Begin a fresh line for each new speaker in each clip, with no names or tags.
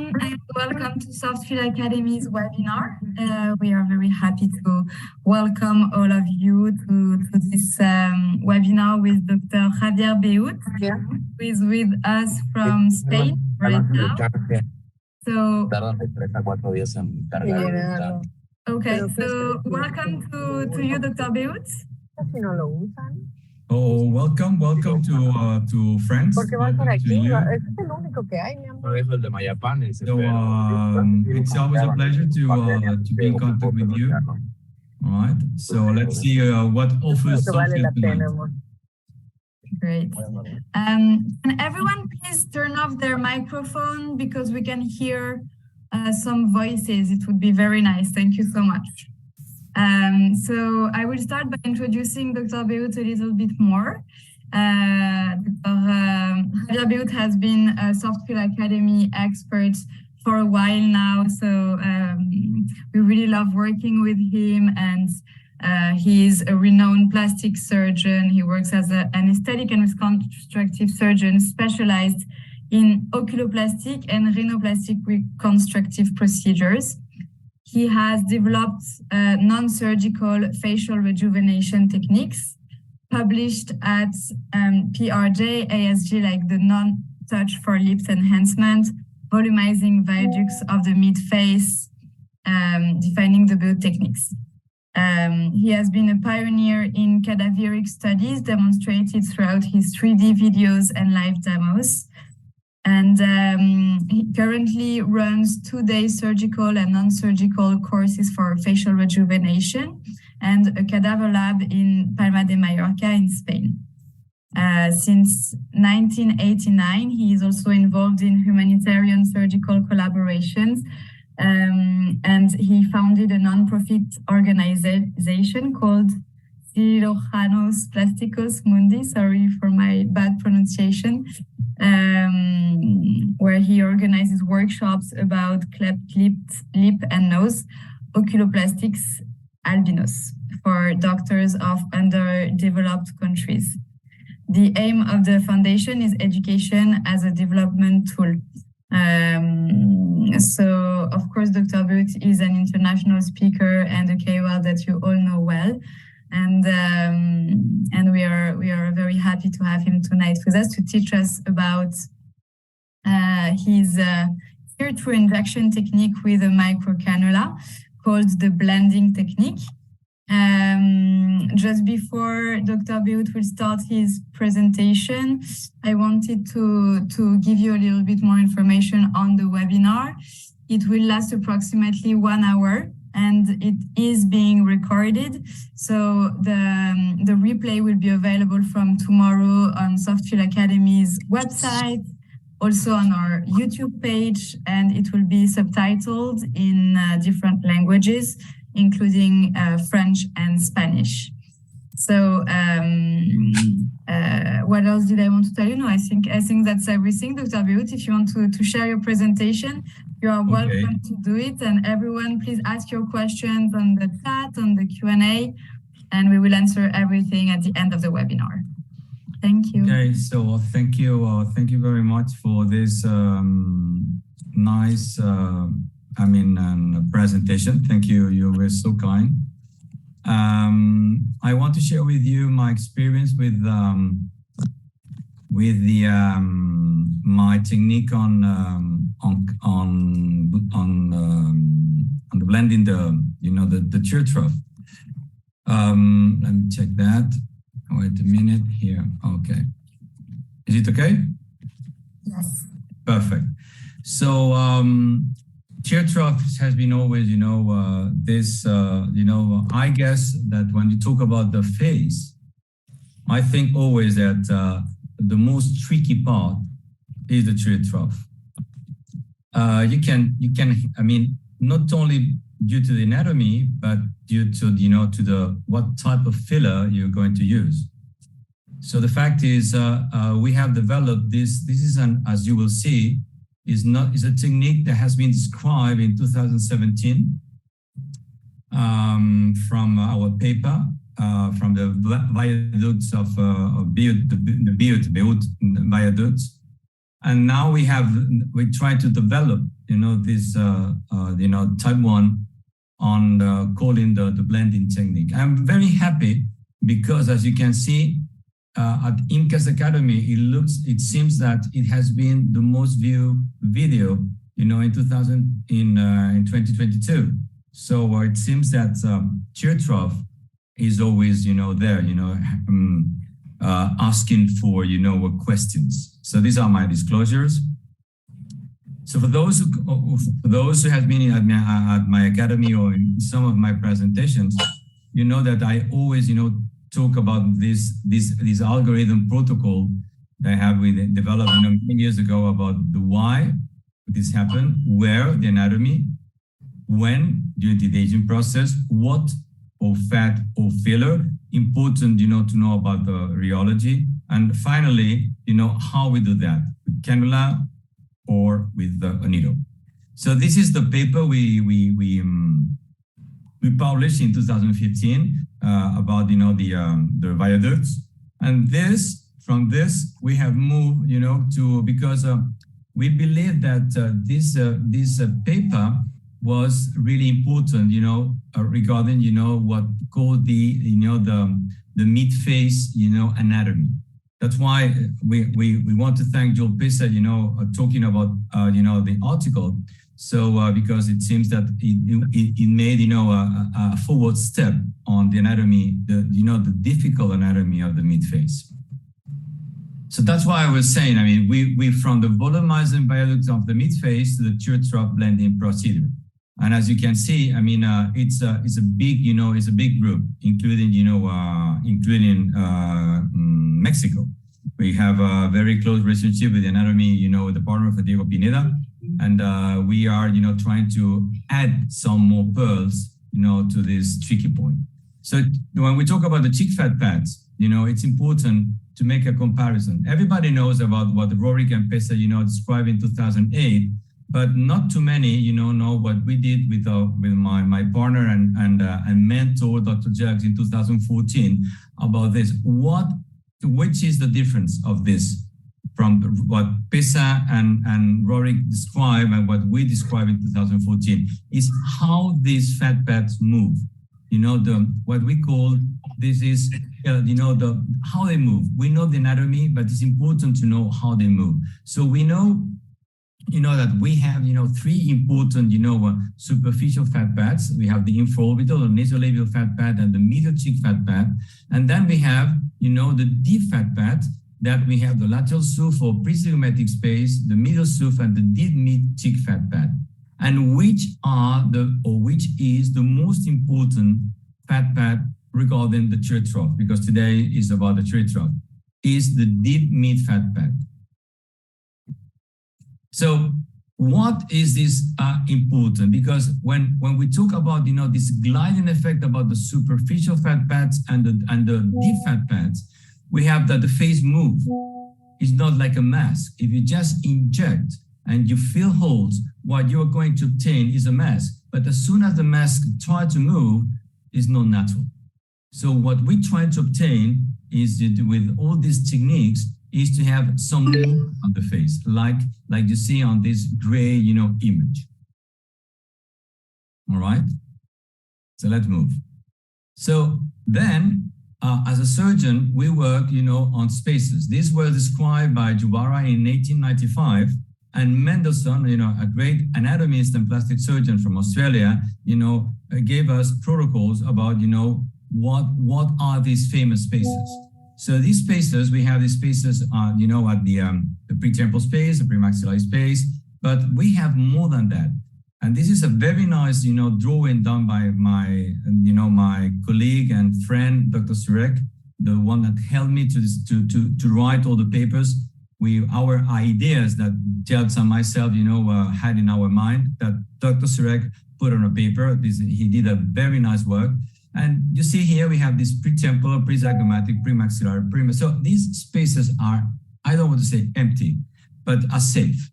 everyone, and welcome to SoftFil Academy's webinar. We are very happy to welcome all of you to this webinar with Dr. Javier Beut, who is with us from Spain right now. So, okay, so welcome to you, Dr. Beut.
Oh, welcome to friends. Welcome to you. So, it's always a pleasure to be in contact with you. All right. So let's see what offers SoftFil tonight.
Great. Can everyone please turn off their microphone because we can hear some voices. It would be very nice. Thank you so much. So I will start by introducing Dr. Beut a little bit more. Javier Beut has been a SoftFil Academy expert for a while now, so we really love working with him, and he is a renowned plastic surgeon. He works as an aesthetic and reconstructive surgeon specialized in oculoplastic and rhinoplastic reconstructive procedures. He has developed non-surgical facial rejuvenation techniques, published at PRJ, ASG, like the non-touch for lips enhancement, volumizing viaducts of the mid-face, defining the Beut techniques. He has been a pioneer in cadaveric studies demonstrated throughout his 3D videos and live demos. And he currently runs 2-day surgical and non-surgical courses for facial rejuvenation and a cadaver lab in Palma de Mallorca in Spain. Since 1989, he is also involved in humanitarian surgical collaborations, and he founded a non-profit organization called Cirujanos Plásticos Mundi, sorry for my bad pronunciation, where he organizes workshops about cleft lip and nose oculoplastics albinos for doctors of underdeveloped countries. The aim of the foundation is education as a development tool. So, of course, Dr. Beut is an international speaker and a KOL that you all know well. And we are very happy to have him tonight with us to teach us about his tear-through injection technique with a micro cannula called the blending technique. Just before Dr. Beut will start his presentation, I wanted to give you a little bit more information on the webinar. It will last approximately 1 hour. And it is being recorded, so the replay will be available from tomorrow on SoftFil Academy's website, also on our YouTube page, and it will be subtitled in different languages, including French and Spanish. So, what else did I want to tell you? No, I think that's everything. Dr. Beut, if you want to share your presentation, you are welcome to do it. And everyone, please ask your questions on the chat, on the Q&A, and we will answer everything at the end of the webinar. Thank you.
Okay, so thank you very much for this nice, presentation. Thank you. You were so kind. I want to share with you my experience with my technique on the blending the tear trough. Let me check that. Wait a minute here. Okay, is it okay?
Yes.
Perfect. So tear trough has been always, I guess that when you talk about the face, I think always that the most tricky part is the tear trough. You can, not only due to the anatomy, but due to, what type of filler you're going to use. So the fact is, we have developed this. This is as you will see, is a technique that has been described in 2017 from our paper from the viaducts of Beut, the Beut viaducts. And now we try to develop, this, type 1 on calling the blending technique. I'm very happy because, as you can see, at IMCAS Academy, it seems that it has been the most viewed video, in 2022. So it seems that Trough is always, there, asking for, questions. So these are my disclosures. So for those who have been at my academy or in some of my presentations, you know that I always, talk about this algorithm protocol that I have developed many years ago about the why this happened, where the anatomy, when during the aging process, what or fat or filler, important, to know about the rheology, and finally, how we do that with cannula or with a needle. So this is the paper we published in 2015 about the viaducts, and from this we have moved to, because we believe that this paper was really important regarding what called the mid-phase anatomy. That's why we want to thank Joel Pisa talking about the article. So because it seems that it made a forward step on the anatomy, the difficult anatomy of the midface. So that's why I was saying, we from the volumizing viaducts of the midface to the Trough blending procedure. And as you can see, it's a big it's a big group, including Mexico. We have a very close relationship with the anatomy, with the partner for Diego Pineda. And we are, trying to add some more pearls, to this tricky point. So when we talk about the cheek fat pads, it's important to make a comparison. Everybody knows about what Rorik and Pesa, described in 2008, but not too many, know what we did with my partner and mentor, Dr. Jugs, in 2014 about this. Which is the difference of this from what Pesa and Rorik described and what we described in 2014 is how these fat pads move. What we call this is, how they move. We know the anatomy, but it's important to know how they move. So we know, that we have, three important, superficial fat pads. We have the infraorbital or nasolabial fat pad and the medial cheek fat pad. And then we have, the deep fat pad that we have the lateral SOOF or pre-zygomatic space, the medial SOOF and the deep mid cheek fat pad. And which is the most important fat pad regarding the Trough, because today is about the Trough, is the deep mid fat pad. So what is this important? Because when we talk about this gliding effect about the superficial fat pads and the deep fat pads, we have that the face move. It's not like a mask. If you just inject and you fill holes, what you are going to obtain is a mask. But as soon as the mask tries to move, it's not natural. So what we try to obtain is with all these techniques is to have some movement on the face, like you see on this gray, image. All right. So let's move. So then, as a surgeon, we work, on spaces. These were described by Jubara in 1895, and Mendelssohn, a great anatomist and plastic surgeon from Australia, gave us protocols about, what are these famous spaces. So these spaces, we have these spaces, at the pretemporal space, the premaxillary space, but we have more than that. And this is a very nice, drawing done by my, my colleague and friend, Dr. Surek, the one that helped me to write all the papers. Our ideas that Jelks and myself, had in our mind that Dr. Surek put on a paper. He did a very nice work. And you see here, we have this pretemporal, prezygomatic, premaxillary, So these spaces are, I don't want to say empty, but are safe.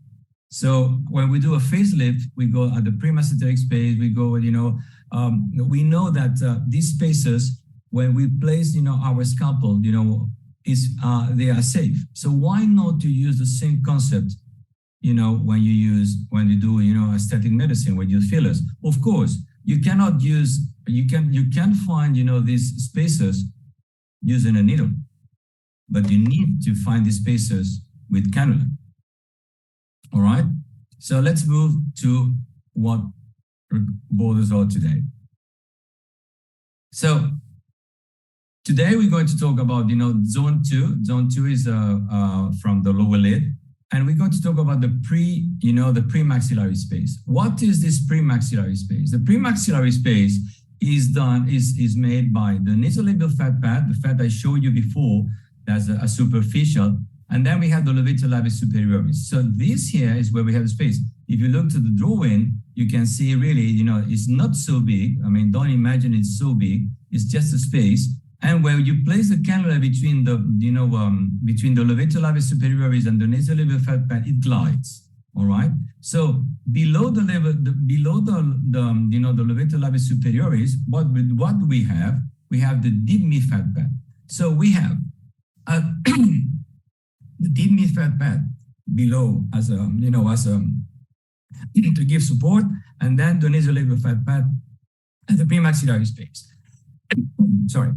So when we do a facelift, we go at the premaxillary space, we go, we know that these spaces, when we place, our scalpel, they are safe. So why not to use the same concept, when you do, aesthetic medicine, when you fillers? Of course, you cannot use, you can find, these spacers using a needle, but you need to find the spacers with cannula. All right. So let's move to what borders are today. So today we're going to talk about, zone 2. Zone 2 is from the lower lid. And we're going to talk about the premaxillary space. What is this premaxillary space? The premaxillary space is made by the nasolabial fat pad, the fat I showed you before, that's a superficial, and then we have the levator labius superioris. So this here is where we have the space. If you look to the drawing, you can see really, it's not so big. I mean, don't imagine it's so big. It's just a space. And when you place the cannula between the, between the levator labius superioris and the nasolabial fat pad, it glides. All right. So below the level, below the levator labius superioris, what do we have? We have the deep mid fat pad. So we have the deep mid fat pad below as a, to give support, and then the nasolabial fat pad and the premaxillary space. Sorry.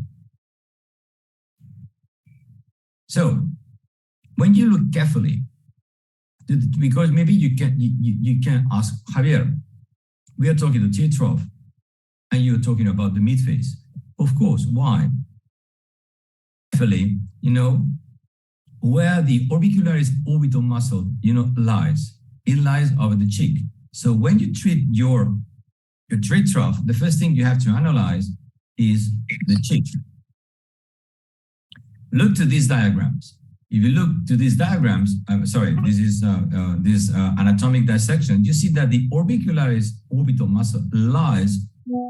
So when you look carefully, because maybe you can ask, Javier, we are talking the tear trough and you're talking about the mid phase. Of course, why? Carefully, where the orbicularis orbital muscle, lies, it lies over the cheek. So when you treat your tear trough, the first thing you have to analyze is the cheek. Look to these diagrams. If you look to these diagrams, this is this anatomic dissection, you see that the orbicularis orbital muscle lies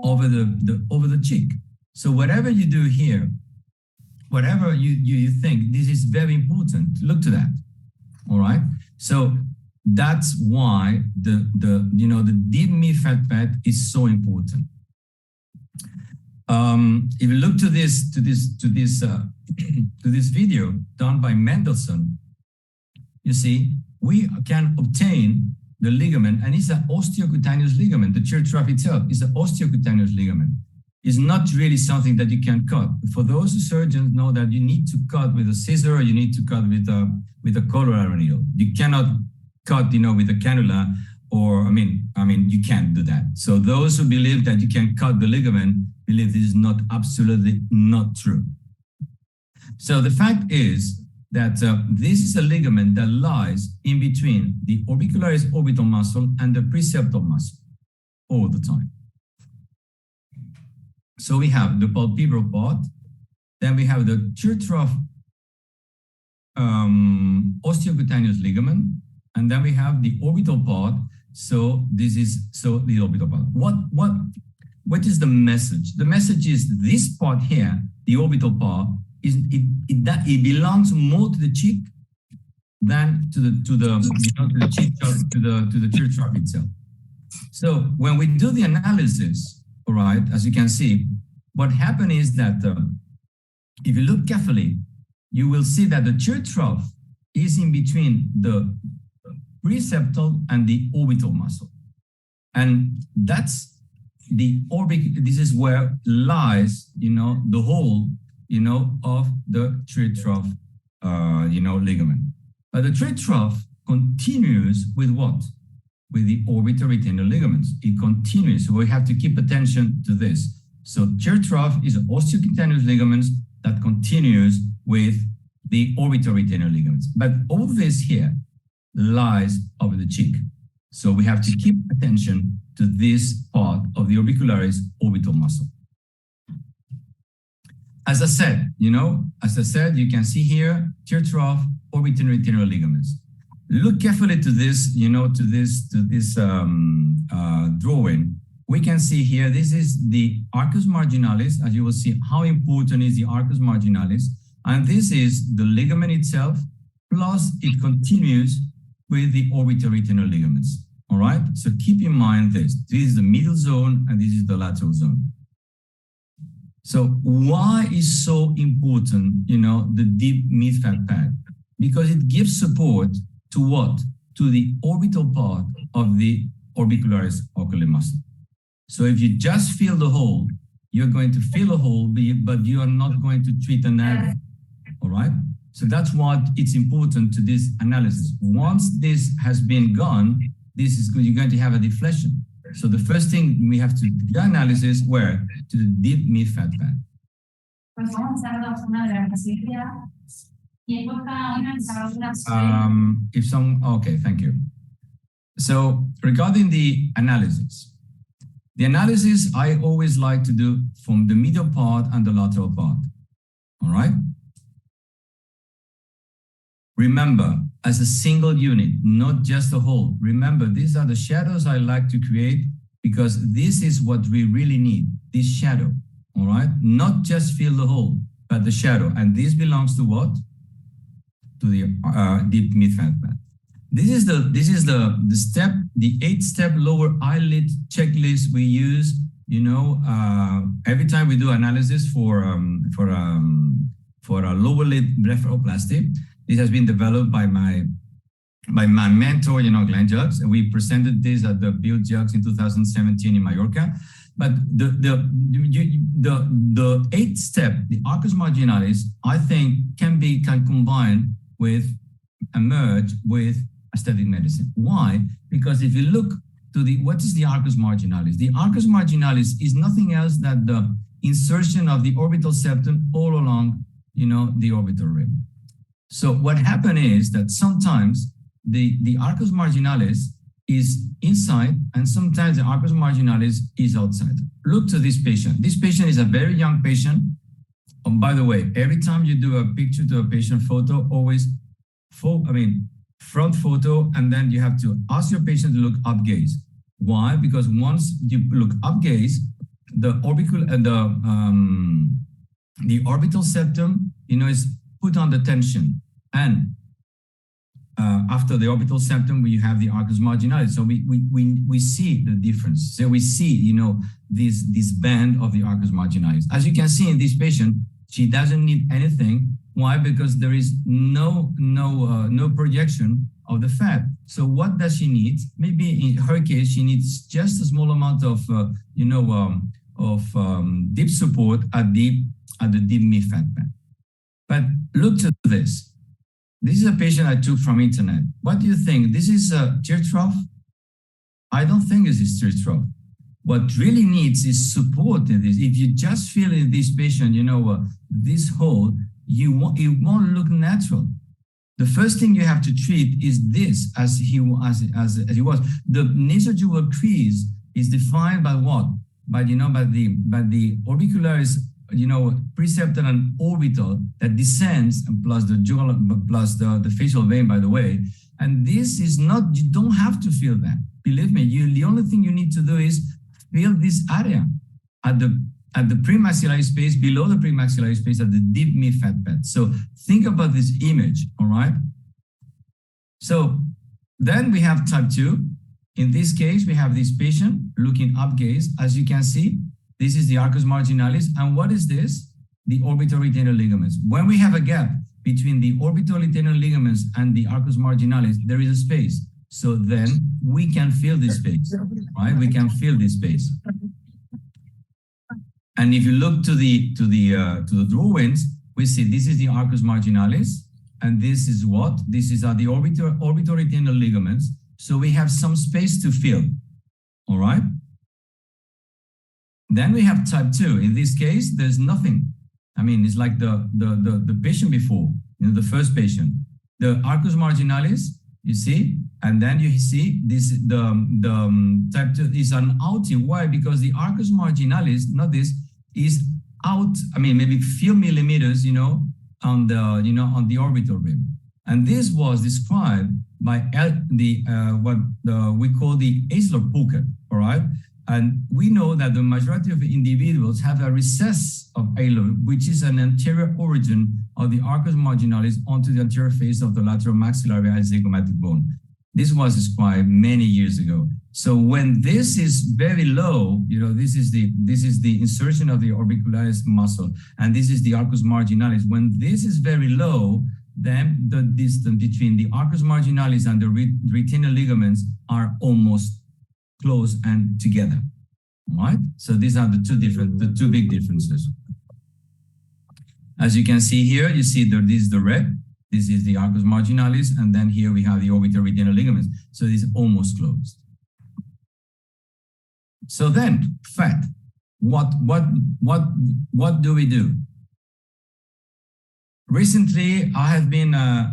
over the cheek. So whatever you do here, whatever you think, this is very important. Look to that. All right. So that's why the deep mid fat pad is so important. If you look to this video done by Mendelssohn, you see we can obtain the ligament, and it's an osteocutaneous ligament. The tear trough itself is an osteocutaneous ligament. It's not really something that you can cut. For those surgeons know that you need to cut with a scissor, or you need to cut with a Colorado needle. You cannot cut, with a cannula, or I mean, you can't do that. So those who believe that you can cut the ligament believe this is absolutely not true. So the fact is that this is a ligament that lies in between the orbicularis orbital muscle and the preseptal muscle all the time. So we have the palpebral part, then we have the tear trough osteocutaneous ligament, and then we have the orbital part. So this is the orbital part. What is the message? The message is this part here, the orbital part, it belongs more to the cheek than to the cheek to the tear trough itself. So when we do the analysis, all right, as you can see, what happened is that if you look carefully, you will see that the tear trough is in between the preseptal and the orbital muscle, and that's the this is where lies, the whole, of the tear trough, ligament. But the tear trough continues with what? With the orbital retainer ligaments. It continues. So we have to keep attention to this. So tear trough is an osteocutaneous ligament that continues with the orbital retainer ligaments. But all this here lies over the cheek. So we have to keep attention to this part of the orbicularis orbital muscle. As I said, you can see here, tear trough, orbital retainer ligaments. Look carefully to this, drawing. We can see here, this is the arcus marginalis. As you will see, how important is the arcus marginalis. And this is the ligament itself, plus it continues with the orbital retainer ligaments. All right, so keep in mind this. This is the middle zone and this is the lateral zone. So why is so important, the deep mid-fat pad? Because it gives support to what? To the orbital part of the orbicularis oculi muscle. So if you just feel the hole, you're going to feel a hole, but you are not going to treat an area, all right? So that's what it's important to this analysis. Once this has been gone, this is good. You're going to have a deflection. So the first thing we have to do analysis where? To the deep mid-fat pad. Okay, thank you. So regarding the analysis I always like to do from the medial part and the lateral part, all right? Remember, as a single unit, not just a whole. Remember, these are the shadows I like to create because this is what we really need, this shadow, all right? Not just fill the hole, but the shadow. And this belongs to what? To the deep mid-fat pad. This is the step, the 8-step lower eyelid checklist we use, every time we do analysis for a lower lid blepharoplasty. This has been developed by my mentor, Glenn Jugs, and we presented this at the Beut Jugs in 2017 in Mallorca. But the 8-step, the arcus marginalis, I think can combine with merge with aesthetic medicine. Why? Because if you look to what is the arcus marginalis? The arcus marginalis is nothing else than the insertion of the orbital septum all along, the orbital rim. So what happened is that sometimes the arcus marginalis is inside and sometimes the arcus marginalis is outside. Look to this patient. This patient is a very young patient. By the way, every time you do a picture to a patient photo, always front photo, and then you have to ask your patient to look up gaze. Why? Because once you look up gaze, the orbital septum, is put under tension, and after the orbital septum, we have the arcus marginalis. So we see the difference. So we see, this band of the arcus marginalis. As you can see in this patient, she doesn't need anything. Why? Because there is no projection of the fat. So what does she need? Maybe in her case, she needs just a small amount of deep support at the deep mid-fat pad. But look to this. This is a patient I took from internet. What do you think? This is a tear trough? I don't think this is tear trough. What really needs is support in this. If you just feel in this patient, this hole, it won't look natural. The first thing you have to treat is this, as he was. The nasojewel crease is defined by what? By the orbicularis, preceptor and orbital that descends, and plus the facial vein, by the way. And this is not, you don't have to feel that. Believe me, the only thing you need to do is feel this area at the premaxillary space, below the premaxillary space, at the deep mid-fat pad. So think about this image, all right? So then we have type 2. In this case, we have this patient looking up gaze. As you can see, this is the arcus marginalis. And what is this? The orbital retainer ligaments. When we have a gap between the orbital retainer ligaments and the arcus marginalis, there is a space. So then we can feel this space, right? We can feel this space. And if you look to the drawings, we see this is the arcus marginalis, and this is what? This is the orbital retainer ligaments. So we have some space to fill, all right? Then we have type 2. In this case, there's nothing. I mean, it's like the patient before, the first patient. The arcus marginalis, you see, and then you see this, the type 2 is an outie. Why? Because the arcus marginalis, not this, is out, maybe a few millimeters, on the orbital rim. And this was described by what we call the Eisler pocket, all right? And we know that the majority of individuals have a recess of Eisler, which is an anterior origin of the arcus marginalis onto the anterior face of the lateral maxillary and zygomatic bone. This was described many years ago. So when this is very low, this is the insertion of the orbicularis muscle, and this is the arcus marginalis. When this is very low, then the distance between the arcus marginalis and the retainer ligaments are almost close and together. All right? So these are the two big differences. As you can see here, you see that this is the red. This is the arcus marginalis, and then here we have the orbital retainer ligaments. So it's almost closed. So then, fat. What do we do? Recently, I have been I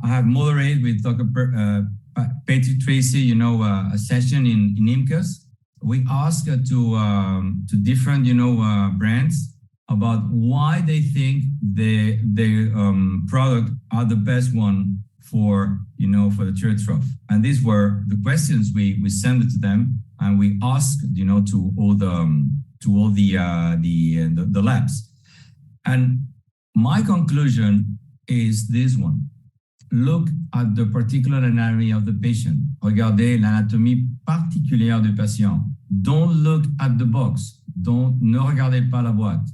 have moderated with Dr. Patrick Tracy, a session in IMCAS. We asked to different brands about why they think their product are the best one for for the Trough. And these were the questions we sent it to them, and we asked to all the labs. And my conclusion is this one. Look at the particular anatomy of the patient. Regardez l'anatomie particulière du patient. Don't look at the box. Ne regardez pas la boîte.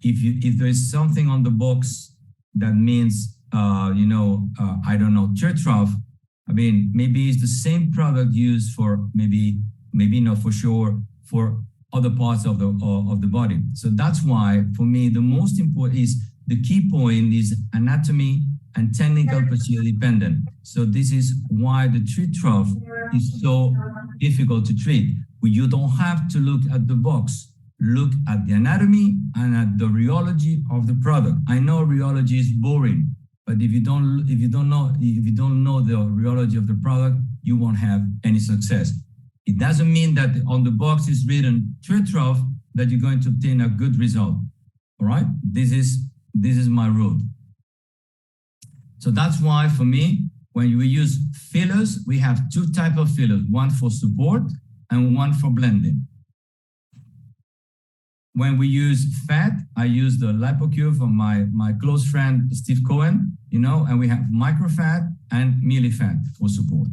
If there is something on the box that means, I don't know, Trough, I mean, maybe it's the same product used for maybe not for sure for other parts of the body. So that's why, for me, the most important is the key point is anatomy and technical procedure dependent. So this is why the Trough is so difficult to treat. You don't have to look at the box. Look at the anatomy and at the rheology of the product. I know rheology is boring, but if you don't know the rheology of the product, you won't have any success. It doesn't mean that on the box is written Trough that you're going to obtain a good result. All right, this is my rule. So that's why for me, when we use fillers, we have two types of fillers: one for support and one for blending. When we use fat, I use the LipoCure from my close friend, Steve Cohen, and we have microfat and millifat for support.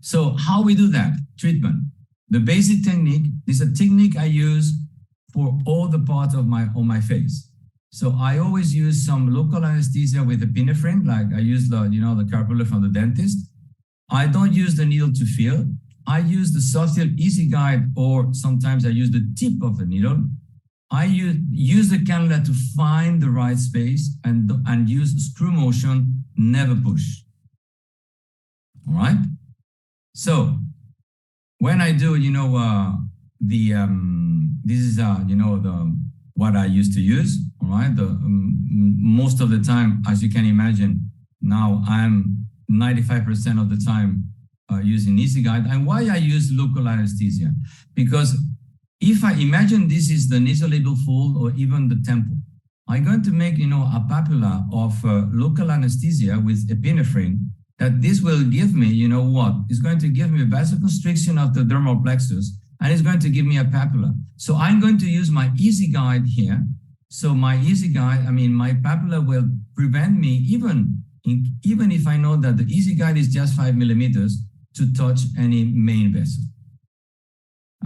So how we do that? Treatment. The basic technique is a technique I use for all the parts of my face. So I always use some local anesthesia with epinephrine, like I use the carpula from the dentist. I don't use the needle to feel. I use the SoftFil Easy Guide, or sometimes I use the tip of the needle. I use the cannula to find the right space and use screw motion, never push. All right. So when I do, this is what I used to use. All right. Most of the time, as you can imagine, now I'm 95% of the time using Easy Guide. And why I use local anesthesia? Because if I imagine this is the nasolabial fold or even the temple, I'm going to make, a papilla of local anesthesia with epinephrine, that this will give me, it's going to give me a vasoconstriction of the dermal plexus, and it's going to give me a papilla. So I'm going to use my Easy Guide here. So my Easy Guide, my papilla will prevent me, even if I know that the Easy Guide is just 5 millimeters, to touch any main vessel.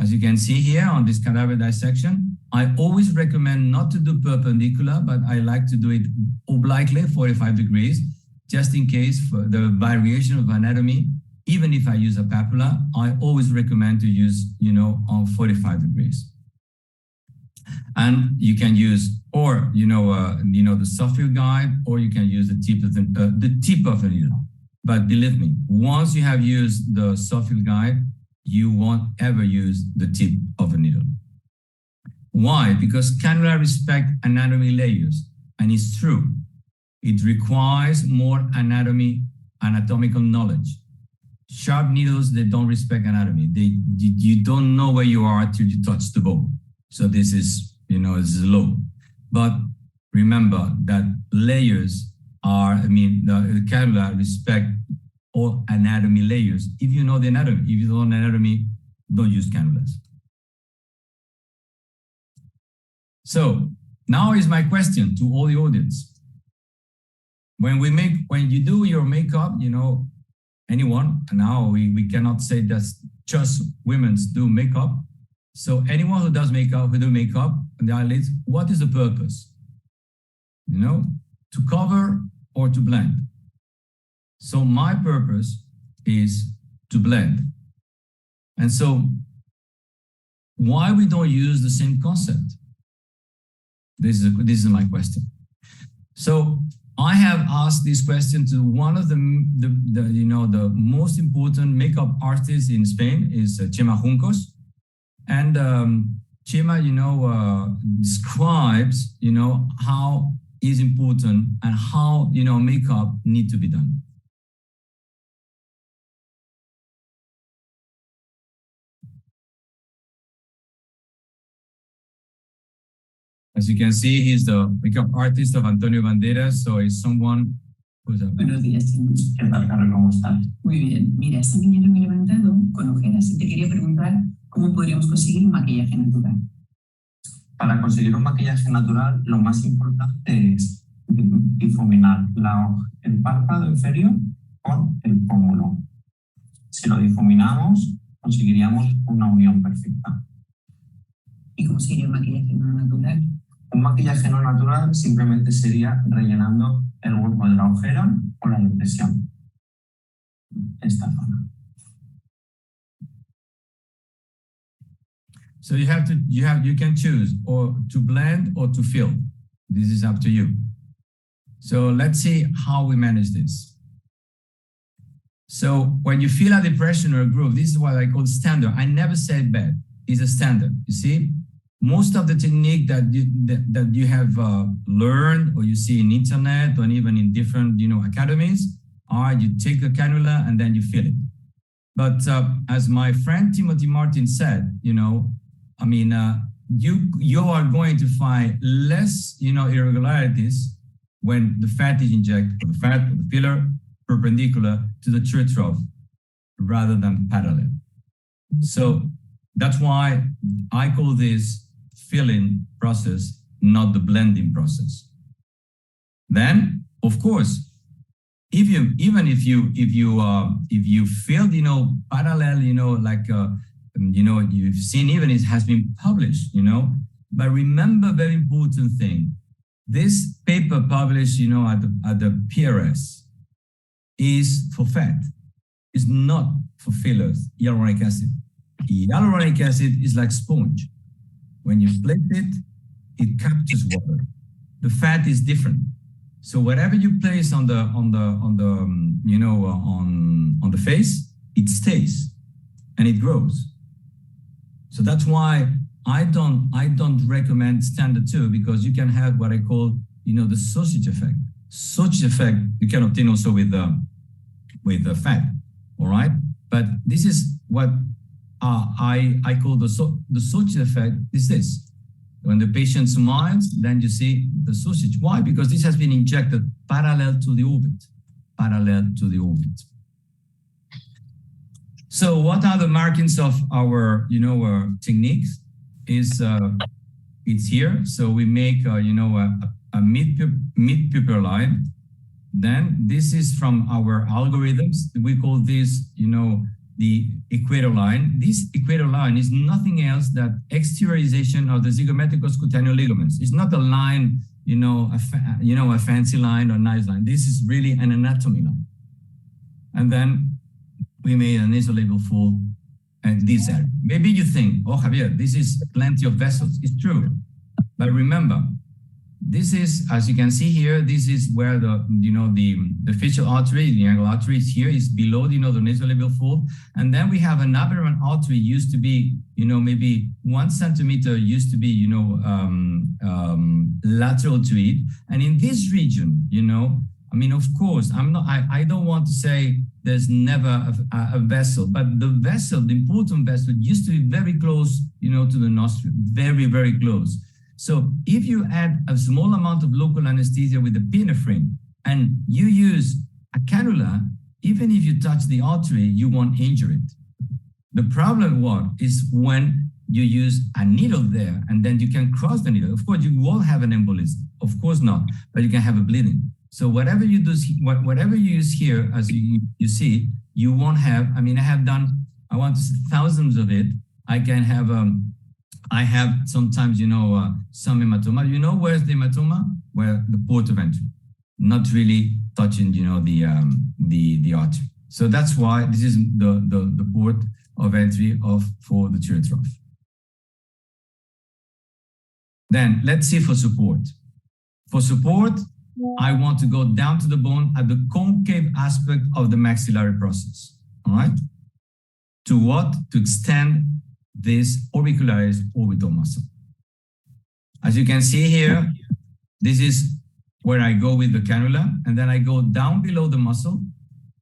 As you can see here on this cadaver dissection, I always recommend not to do perpendicular, but I like to do it obliquely, 45 degrees, just in case for the variation of anatomy. Even if I use a papilla, I always recommend to use, on 45 degrees. And you can use, or the SoftFil guide, or you can use the tip of the needle. But believe me, once you have used the SoftFil guide, you won't ever use the tip of a needle. Why? Because cannula respect anatomy layers, and it's true. It requires more anatomical knowledge. Sharp needles, they don't respect anatomy. You don't know where you are until you touch the bone. So this is, is low. But remember that layers are, the cannula respect all anatomy layers. If you know the anatomy, if you don't know anatomy, don't use cannulas. So now is my question to all the audience. when you do your makeup, you know, anyone, now we cannot say that just women do makeup. So anyone who does makeup, who do makeup on the eyelids, what is the purpose? You know, to cover or to blend. So my purpose is to blend. And so why we don't use the same concept? This is my question. So I have asked this question to one of the most important makeup artists in Spain is Chema Juncos. And Chema, describes, how is important and how, makeup need to be done. As you can see, he's the makeup artist of Antonio Banderas, so he's someone who's a...
Buenos días, chicos. ¿Qué tal, Carlos? ¿Cómo estás? Muy bien. Mira, esta mañana me he levantado con ojeras y te quería preguntar cómo podríamos conseguir un maquillaje natural.
Para conseguir un maquillaje natural, lo más importante es difuminar el párpado inferior con el pómulo. Si lo difuminamos, conseguiríamos una unión perfecta.
¿Y cómo sería un maquillaje no natural?
Un maquillaje no natural simplemente sería rellenando el hueco de la ojera o la depresión. Esta zona.
So you can choose or to blend or to fill. This is up to you. So let's see how we manage this. So when you feel a depression or a groove, this is what I call standard. I never said bad. It's a standard. You see, most of the technique that you have learned or you see in internet or even in different academies are you take a cannula and then you fill it. But as my friend Timothy Martin said, you are going to find less irregularities when the fat is injected, or the fat or the filler perpendicular to the true trough rather than parallel. So that's why I call this filling process, not the blending process. Then, of course, even if you filled, parallel, you've seen even it has been published, but remember very important thing. This paper published, at the PRS is for fat. It's not for fillers, hyaluronic acid. Hyaluronic acid is like sponge. When you place it, it captures water. The fat is different. So whatever you place on the face, it stays and it grows. So that's why I don't recommend standard 2 because you can have what I call the sausage effect. Sausage effect you can obtain also with the fat. All right, but this is what I call the sausage effect. Is this when the patient smiles, then you see the sausage. Why? Because this has been injected parallel to the orbit. So what are the markings of our techniques? Is it's here. So we make a mid pupil line. Then this is from our algorithms. We call this the equator line. This equator line is nothing else than exteriorization of the zygomaticoscutaneous ligaments. It's not a line, a fancy line or nice line. This is really an anatomy line. And then we made a nasolabial fold and this area. Maybe you think, oh, Javier, this is plenty of vessels. It's true. But remember, this is, as you can see here, this is where the facial artery, the angle artery is here, is below, the nasolabial fold. And then we have an aberrant artery used to be, maybe 1 centimeter used to be, lateral to it. And in this region, of course, I don't want to say there's never a vessel, but the vessel, the important vessel used to be very close, to the nostril, very, very close. So if you add a small amount of local anesthesia with epinephrine and you use a cannula, even if you touch the artery, you won't injure it. The problem is when you use a needle there and then you can cross the needle. Of course, you won't have an embolism. Of course not, but you can have a bleeding. So whatever you do, whatever you use here, as you see, you won't have, I mean, I have done, I want to say thousands of it. I can have, I have sometimes, some hematoma. You know where's the hematoma? Where the port of entry, not really touching, the artery. So that's why this is the port of entry for the trough. Then let's see for support. For support, I want to go down to the bone at the concave aspect of the maxillary process. All right. To what? To extend this orbicularis orbital muscle. As you can see here, this is where I go with the cannula, and then I go down below the muscle,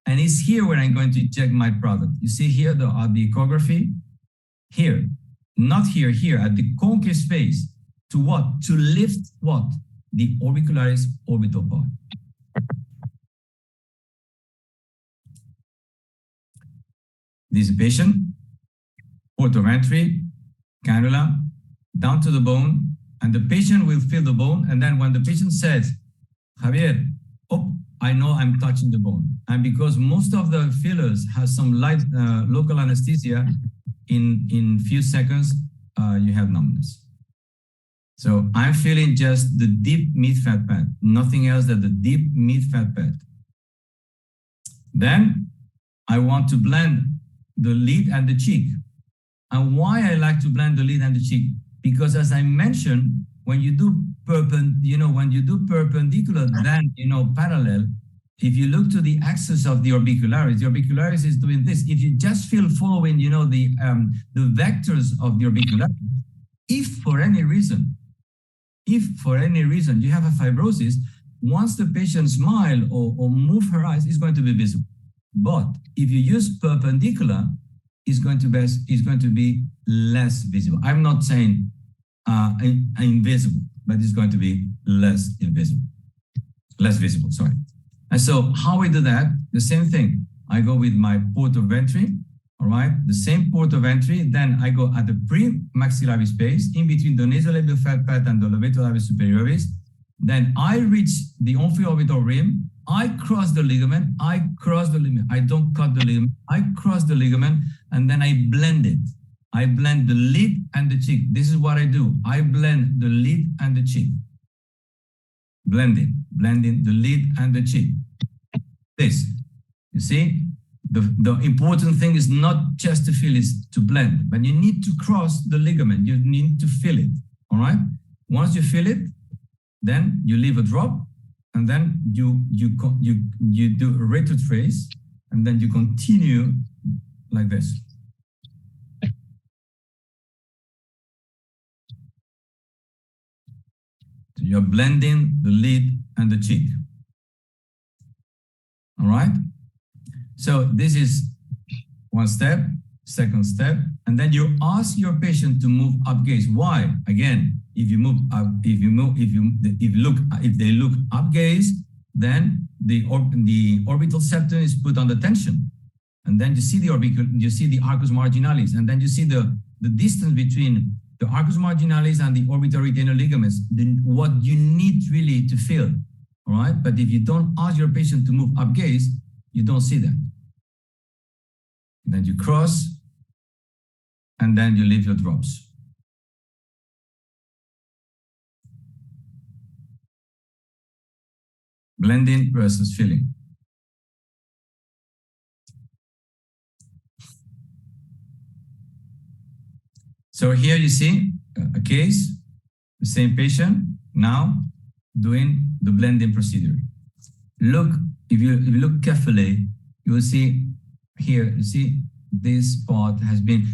and it's here where I'm going to inject my product. You see here the echography? Here, not here, here at the concave space. To what? To lift what? The orbicularis orbital part. This patient, port of entry, cannula, down to the bone, and the patient will feel the bone. And then when the patient says, Javier, oh, I know I'm touching the bone. And because most of the fillers have some light local anesthesia, in few seconds, you have numbness. So I'm feeling just the deep mid-fat pad, nothing else than the deep mid-fat pad. Then I want to blend the lid and the cheek. And why I like to blend the lid and the cheek? Because as I mentioned, when you do perpendicular, then parallel, if you look to the axis of the orbicularis is doing this. If you just feel following, the vectors of the orbicularis, if for any reason you have a fibrosis, once the patient smile or move her eyes, it's going to be visible. But if you use perpendicular, it's going to be less visible. I'm not saying invisible, but it's going to be less visible, sorry. And so how we do that? The same thing. I go with my port of entry, all right? The same port of entry. Then I go at the pre-maxillary space in between the nasolabial fat pad and the levator-labial superioris. Then I reach the amphiorbital rim. I cross the ligament. I don't cut the ligament. I cross the ligament, and then I blend it. I blend the lid and the cheek. This is what I do. I blend the lid and the cheek. Blending the lid and the cheek. This, you see, the important thing is not just to feel, is to blend, but you need to cross the ligament. You need to feel it, all right? Once you feel it, then you leave a drop, and then you do a retrotrace, and then you continue like this. So you're blending the lid and the cheek. All right? So this is one step, second step, and then you ask your patient to move up gaze. Why? Again, if they look up gaze, then the orbital septum is put under tension, and then you see the arcus marginalis, and then you see the distance between the arcus marginalis and the orbital retainer ligaments. Then what you need really to feel, all right? But if you don't ask your patient to move up gaze, you don't see that. And then you cross, and then you leave your drops. Blending versus filling. So here you see a case, the same patient now doing the blending procedure. Look, if you look carefully, you will see here, you see this part has been,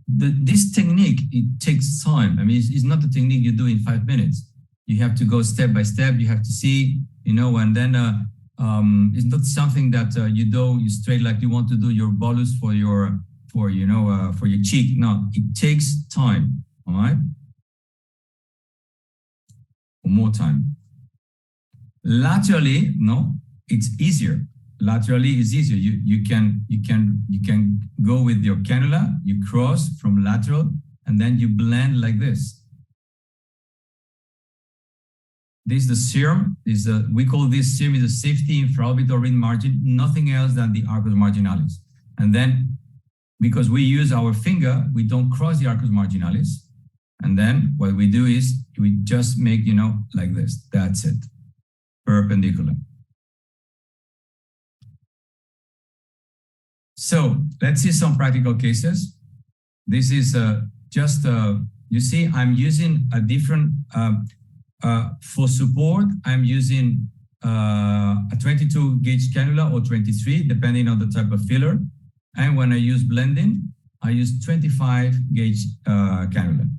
this technique, it takes time. I mean, it's not a technique you do in 5 minutes. You have to go step by step. You have to see, and then it's not something that you do straight like you want to do your bolus for your cheek. No, it takes time. All right. More time. Laterally, no, it's easier. Laterally is easier. You can go with your cannula. You cross from lateral, and then you blend like this. This is the serum. We call this serum is a safety infraorbital ring margin, nothing else than the arcus marginalis. And then, because we use our finger, we don't cross the arcus marginalis. And then what we do is we just make, like this. That's it. Perpendicular. So let's see some practical cases. This is you see, I'm using a different, for support, I'm using a 22 gauge cannula or 23, depending on the type of filler. And when I use blending, I use 25 gauge cannula.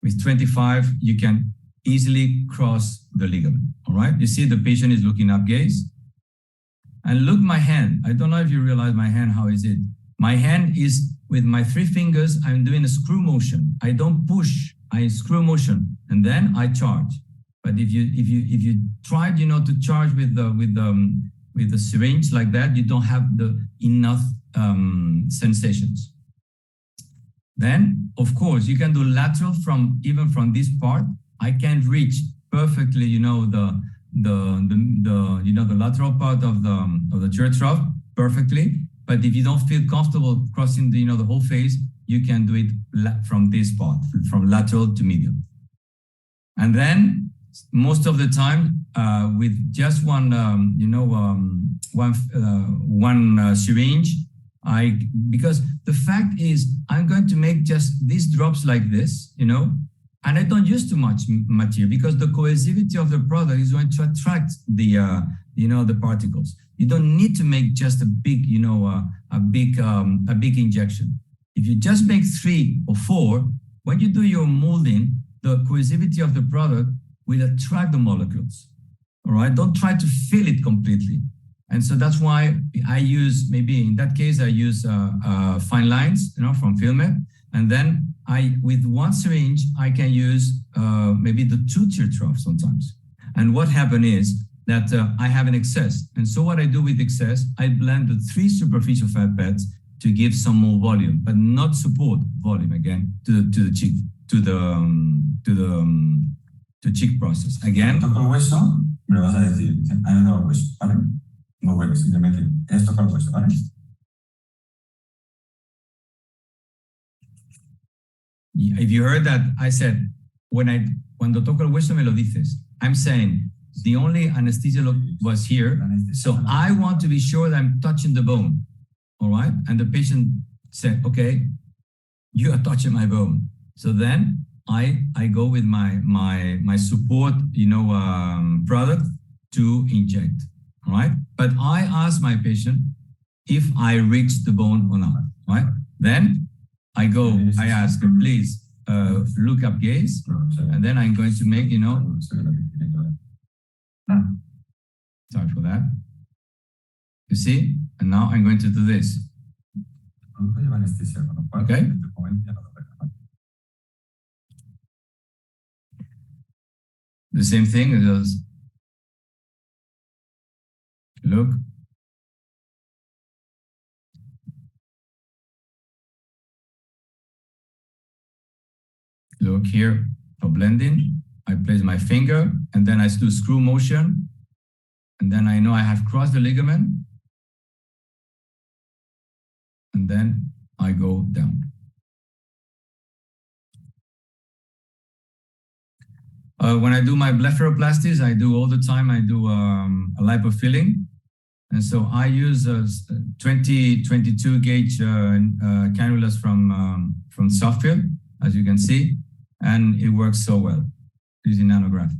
With 25, you can easily cross the ligament, all right? You see the patient is looking up gaze. And look my hand. I don't know if you realize my hand, how is it? My hand is, with my 3 fingers, I'm doing a screw motion. I don't push, I screw motion, and then I charge. But if you tried, to charge with the syringe like that, you don't have enough sensations. Then, of course, you can do lateral even from this part. I can reach perfectly, the lateral part of the tear trough perfectly. But if you don't feel comfortable crossing the whole face, you can do it from this part, from lateral to medial. And then most of the time, with just one syringe, because the fact is, I'm going to make just these drops like this, and I don't use too much material because the cohesivity of the product is going to attract the particles. You don't need to make just a big, a big injection. If you just make 3 or 4, when you do your molding, the cohesivity of the product will attract the molecules. All right, don't try to fill it completely. And so that's why I use, maybe in that case, I use fine lines, from Filmet. And then with one syringe, I can use maybe the 2 tear troughs sometimes. And what happened is that I have an excess. And so what I do with excess, I blend the 3 superficial fat pads to give some more volume, but not support volume again to the cheek, to cheek process. Again.
Toco el hueso, me lo vas a decir, ahí me toco el hueso, ¿vale? No huele, simplemente es tocar el hueso, ¿vale?
If you heard that, I said, cuando toco el hueso me lo dices. I'm saying the only anesthesia was here, so I want to be sure that I'm touching the bone, all right? And the patient said, okay, you are touching my bone. So then I go with my support, product to inject, all right? But I ask my patient if I reach the bone or not, right? Then I ask, please look up gaze, and then I'm going to make, sorry for that. You see? And now I'm going to do this. Okay? The same thing, it does. Look. Look here for blending. I place my finger and then I do screw motion. And then I know I have crossed the ligament. And then I go down. When I do my blepharoplasties, I do all the time, I do a lipofilling. And so I use 22 gauge cannulas from SoftFil, as you can see, and it works so well using nanograph.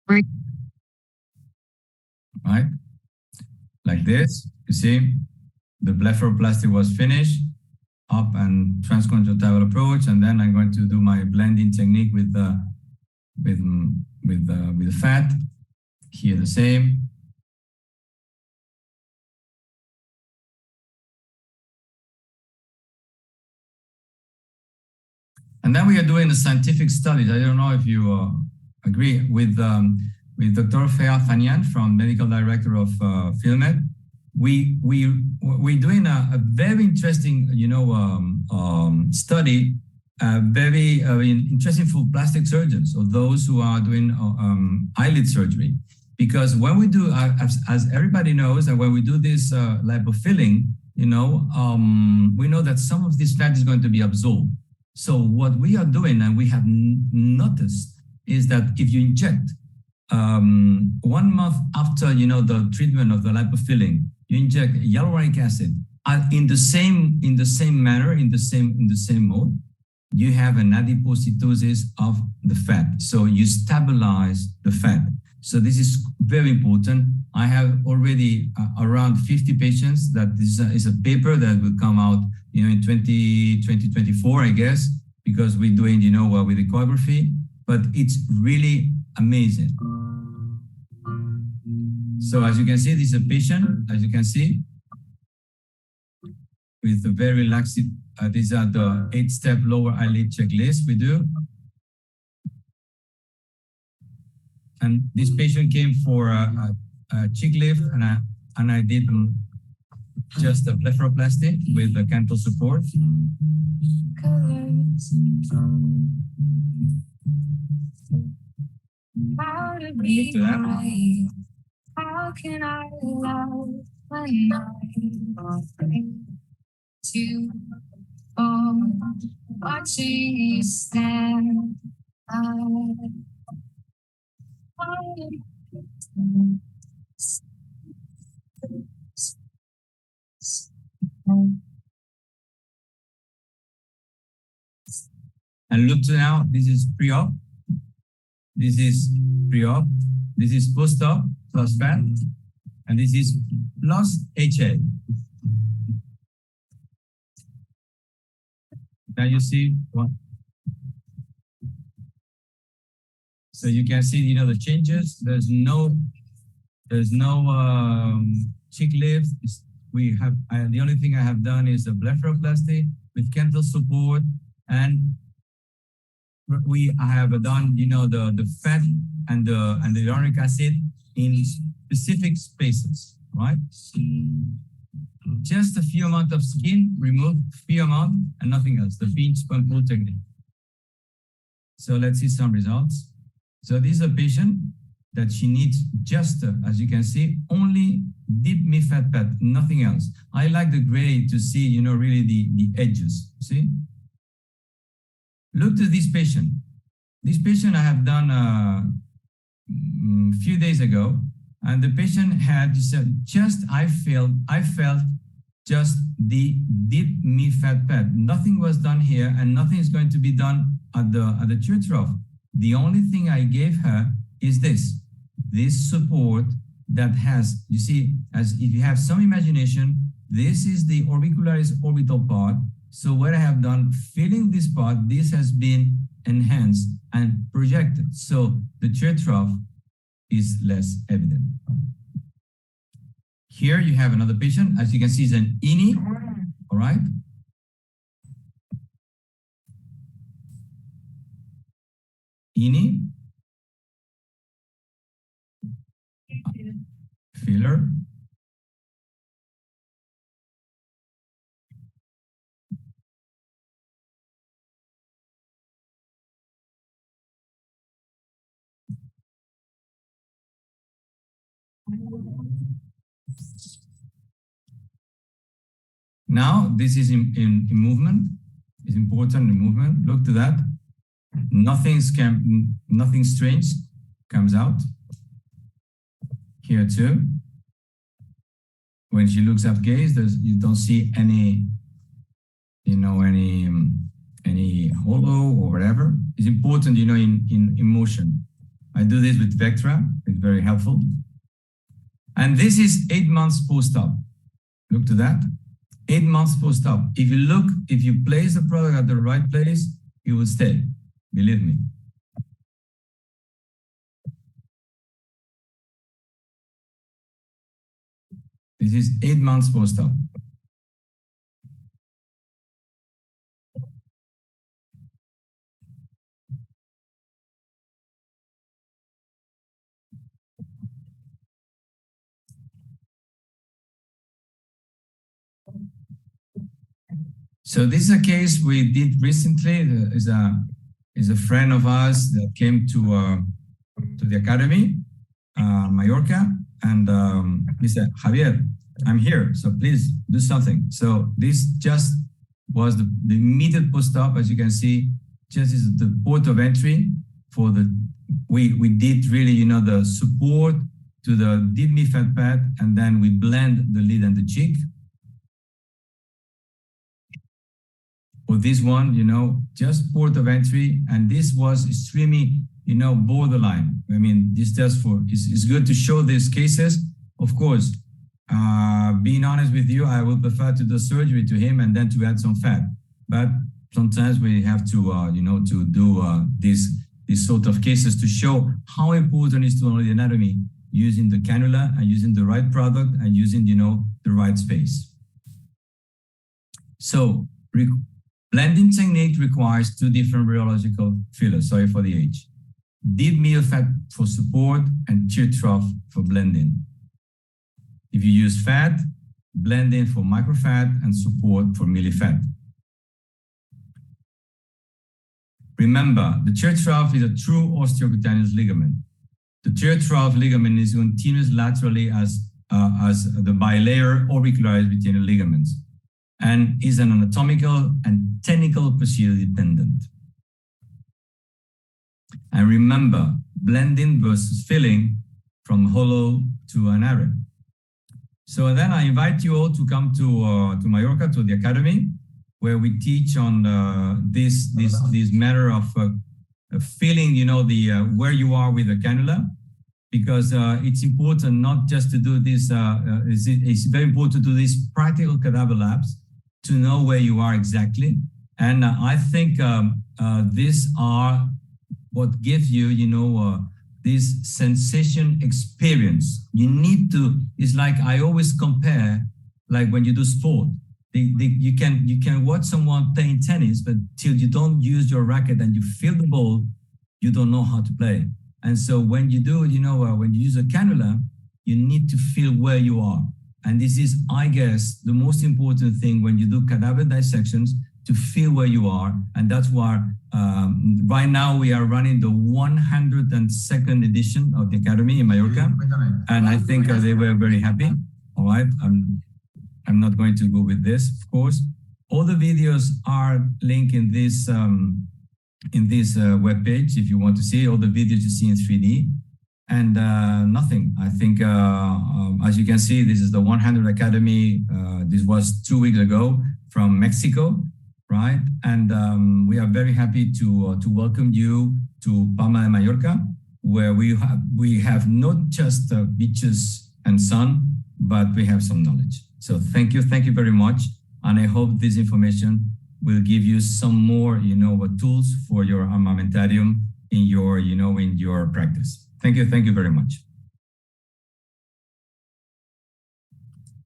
Right.
Right, like this, you see, the blepharoplasty was finished, up and transconjunctival approach, and then I'm going to do my blending technique with the fat. Here the same. And then we are doing the scientific studies. I don't know if you agree with Dr. Fea Fanyan from medical director of Filmet. We're doing a very interesting, study very interesting for plastic surgeons or those who are doing eyelid surgery. Because when we do, as everybody knows, and when we do this lipofilling, we know that some of this fat is going to be absorbed. So what we are doing, and we have noticed, is that if you inject 1 month after the treatment of the lipofilling, you inject hyaluronic acid in the same manner, in the same mode, you have an adipocytosis of the fat. So you stabilize the fat. So this is very important. I have already around 50 patients. That is a paper that will come out, in 2024, I guess, because we're doing, with echography. But it's really amazing. So as you can see, this is a patient, as you can see, with a very relaxed. These are the 8-step lower eyelid checklist we do. And this patient came for a cheek lift, and I did just a blepharoplasty with the canthal support.
How can I love when I'm to watching you stand?
And look to now, this is pre-op. This is pre-op. This is post-op plus fat. And this is plus HA. Now you see what? So you can see, the changes. There's no cheek lift. The only thing I have done is a blepharoplasty with canthal support, and I have done, the fat and the hyaluronic acid in specific spaces, right? Just a few amount of skin, remove few amount and nothing else. The pinch pump pull technique. So let's see some results. So this is a patient that she needs just, as you can see, only deep mid-fat pad, nothing else. I like the gray to see, really the edges, see? Look to this patient. This patient I have done a few days ago, and the patient had just, I felt just the deep mid-fat pad. Nothing was done here, and nothing is going to be done at the tear trough. The only thing I gave her is this support that has, you see, as if you have some imagination, this is the orbicularis orbital part. So what I have done, filling this part, this has been enhanced and projected. So the tear trough is less evident. Here you have another patient. As you can see, it's an INI, all right? INI. Filler. Now, this is in movement. It's important in movement. Look to that. Nothing strange comes out. Here too. When she looks up gaze, you don't see any hollow or whatever. It's important, in motion. I do this with Vectra. It's very helpful. And this is 8 months post-op. Look to that. 8 months post-op. If you place the product at the right place, it will stay. Believe me. This is 8 months post-op. So this is a case we did recently. Is a friend of ours that came to the academy, Mallorca, and he said, Javier, I'm here, so please do something. So this just was the immediate post-op, as you can see, just is the port of entry for the, we did really, you know, the support to the deep knee fat pad, and then we blend the lid and the cheek. For this one, you know, just port of entry, and this was extremely, you know, borderline. I mean, this just for, it's good to show these cases. Of course, being honest with you, I would prefer to do surgery to him and then to add some fat. But sometimes we have to, you know, to do these sort of cases to show how important it is to know the anatomy using the cannula and using the right product and using, you know, the right space. So, blending technique requires two different rheological fillers, sorry for the age. Deep medial fat for support and tear trough for blending. If you use fat, blending for microfat and support for millifat. Remember, the tear trough is a true osteocutaneous ligament. The tear trough ligament is continuous laterally as the bilayer auricularis between ligaments, and is an anatomical and technical procedure dependent. And remember, blending versus filling from hollow to an array. So then I invite you all to come to Mallorca, to the academy, where we teach on this matter of feeling, you know, the where you are with the cannula, because it's important not just to do this. It's very important to do these practical cadaver labs to know where you are exactly. And I think these are what gives you, you know, this sensation experience. You need to, it's like I always compare, like when you do sport, you can watch someone playing tennis, but till you don't use your racket and you feel the ball, you don't know how to play. And so when you do, you know, when you use a cannula, you need to feel where you are. And this is, I guess, the most important thing when you do cadaver dissections, to feel where you are. And that's why right now we are running the 102nd edition of the Academy in Mallorca. And I think they were very happy. All right, I'm not going to go with this, of course. All the videos are linked in this webpage if you want to see all the videos you see in 3D. And nothing. I think, as you can see, this is the 100 Academy. This was 2 weeks ago from Mexico, right? And we are very happy to welcome you to Palma de Mallorca, where we have not just beaches and sun, but we have some knowledge. So thank you very much. And I hope this information will give you some more, you know, tools for your armamentarium in your, you know, in your practice. Thank you very much.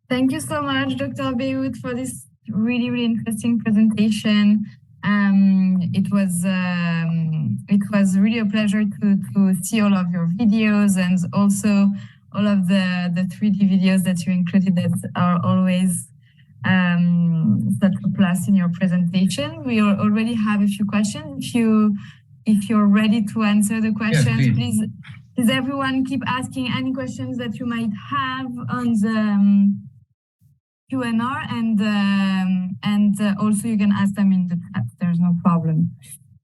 Thank you so much, Dr. Beut, for this really, really interesting presentation. It was really a pleasure to see all of your videos, and also all of the 3D videos that you included that are always such a plus in your presentation. We already have a few questions. If you're ready to answer the questions, yes, please everyone keep asking any questions that you might have on the Q&R, and also you can ask them in the chat. There's no problem.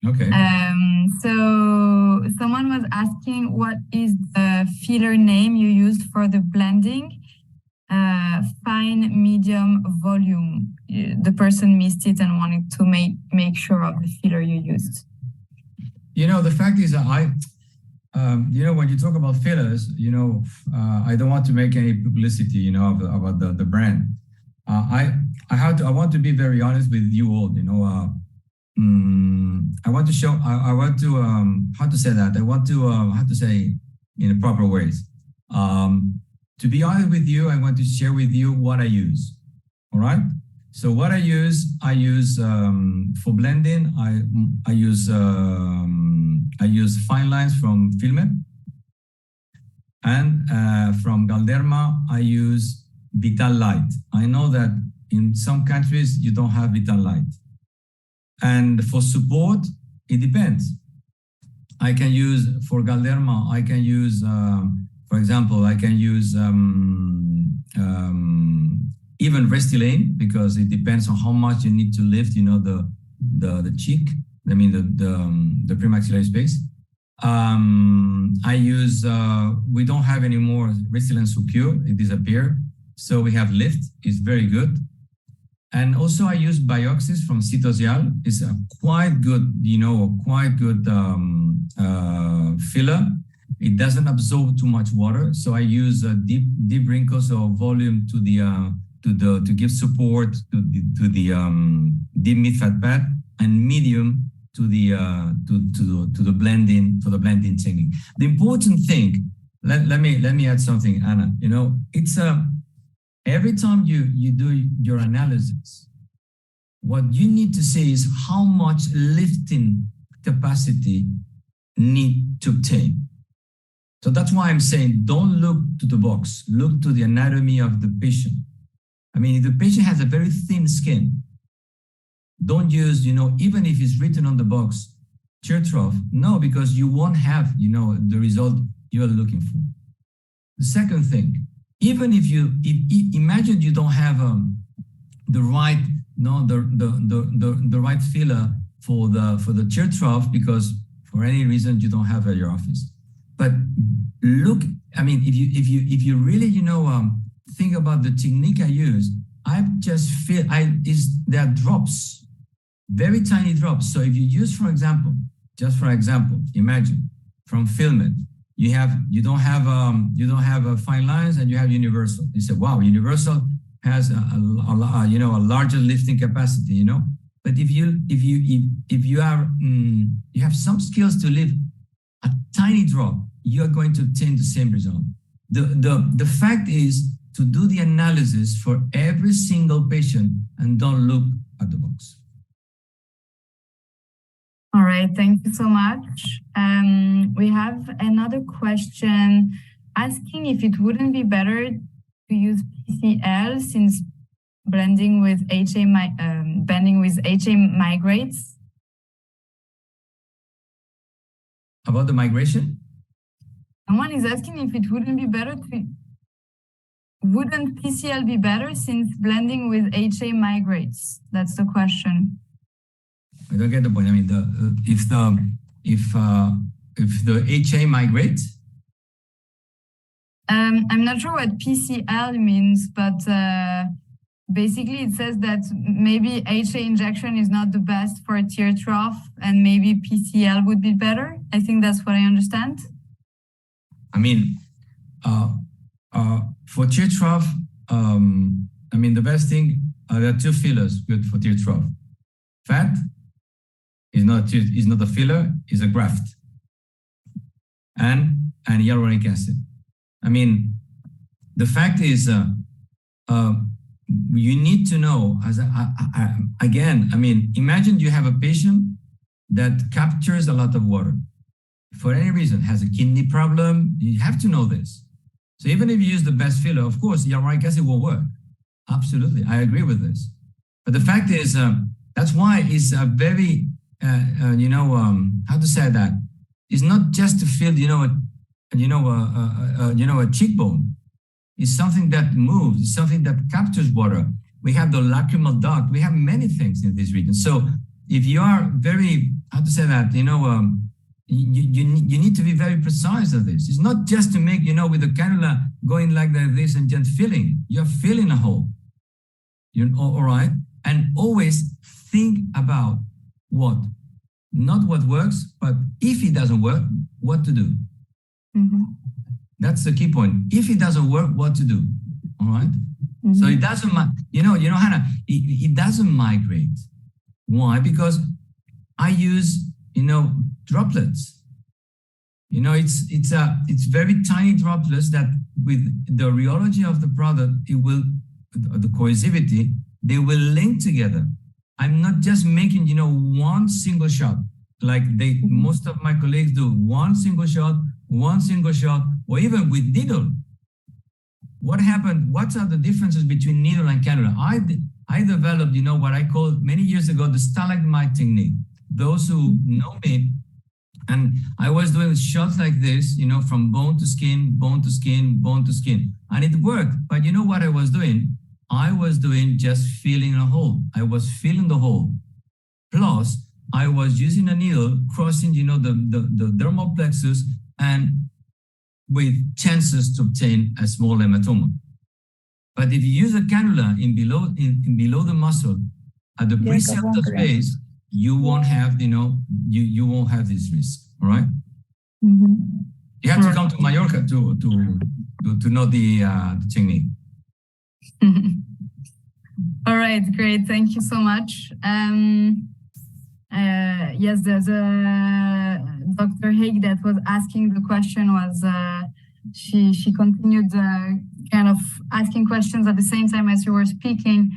Okay.
So someone was asking, what is the filler name you used for the blending? Fine, medium, volume. The person missed it and wanted to make sure of the filler you used.
You know, the fact is that you know, when you talk about fillers, you know, I don't want to make any publicity, you know, about the brand. I want to be very honest with you all, you know. I want to show, how to say that? I want to, how to say in the proper ways. To be honest with you, I want to share with you what I use. All right. So what I use for blending, I use fine lines from Filmet, and from Galderma, I use Vital Light. I know that in some countries, you don't have vital light. And for support, it depends. I can use, for Galderma, I can use, for example, I can use even Restylane, because it depends on how much you need to lift, the cheek, I mean, the premaxillary space. I use, we don't have any more Restylane Secure, it disappeared. So we have Lift, it's very good. And also I use Bioxys from Citosial. It's a quite good, filler. It doesn't absorb too much water. So I use deep wrinkles or volume to give support to the deep mid-fat pad, and medium to the blending, for the blending technique. The important thing, let me add something, Anna. It's every time you do your analysis, what you need to say is how much lifting capacity need to obtain. So that's why I'm saying don't look to the box, look to the anatomy of the patient. I mean, if the patient has a very thin skin, don't use, even if it's written on the box, tear trough, no, because you won't have, the result you are looking for. The second thing, even if imagine you don't have the right, the right filler for the tear trough, because for any reason you don't have at your office. But look, I mean, if you really, think about the technique I use, I just feel there are drops, very tiny drops. So if you use, for example, imagine from Filament, you don't have fine lines and you have universal. You say, wow, universal has a larger lifting capacity, But if you have some skills to lift a tiny drop, you are going to obtain the same result. The fact is to do the analysis for every single patient and don't look at the box.
All right, thank you so much. We have another question asking if it wouldn't be better to use PCL since bending with HA migrates.
About the migration?
Someone is asking if it wouldn't PCL be better since blending with HA migrates? That's the question.
I don't get the point. I mean, if the HA migrates.
I'm not sure what PCL means, but basically it says that maybe HA injection is not the best for a tear trough, and maybe PCL would be better. I think that's what I understand.
I mean, for tear trough, the best thing, there are two fillers good for tear trough. Fat is not a filler, is a graft. And hyaluronic acid. I mean, the fact is, you need to know, imagine you have a patient that captures a lot of water. For any reason, has a kidney problem, you have to know this. So even if you use the best filler, of course, hyaluronic acid will work. Absolutely, I agree with this. But the fact is, that's why it's a very, how to say that? It's not just to fill, a cheekbone. It's something that moves. It's something that captures water. We have the lacrimal duct. We have many things in this region. So if you are very, how to say that? You need to be very precise of this. It's not just to make, with the cannula going like this and just filling. You're filling a hole. All right? And always think about what? Not what works, but if it doesn't work, what to do. Mm-hmm. That's the key point. If it doesn't work, what to do. All right? Mm-hmm. So it doesn't, Hannah, it doesn't migrate. Why? Because I use, droplets. It's very tiny droplets that with the rheology of the product, the cohesivity, they will link together. I'm not just making, one single shot, like most of my colleagues do, one single shot, or even with needle. What happened? What are the differences between needle and cannula? I developed, you know, what I call many years ago, the stalagmite technique. Those who know me, and I was doing shots like this, you know, from bone to skin, bone to skin, bone to skin. And it worked. But you know what I was doing? I was doing just filling a hole. I was filling the hole. Plus, I was using a needle, crossing, you know, the dermal plexus, and with chances to obtain a small hematoma. But if you use a cannula in below the muscle at the preceptor space, you won't have, you know, you won't have this risk. All right.
Mm-hmm.
You have to come to Mallorca to know the technique.
All right, great. Thank you so much. Yes, there's a Dr. Haig that was asking the question was she continued kind of asking questions at the same time as you were speaking,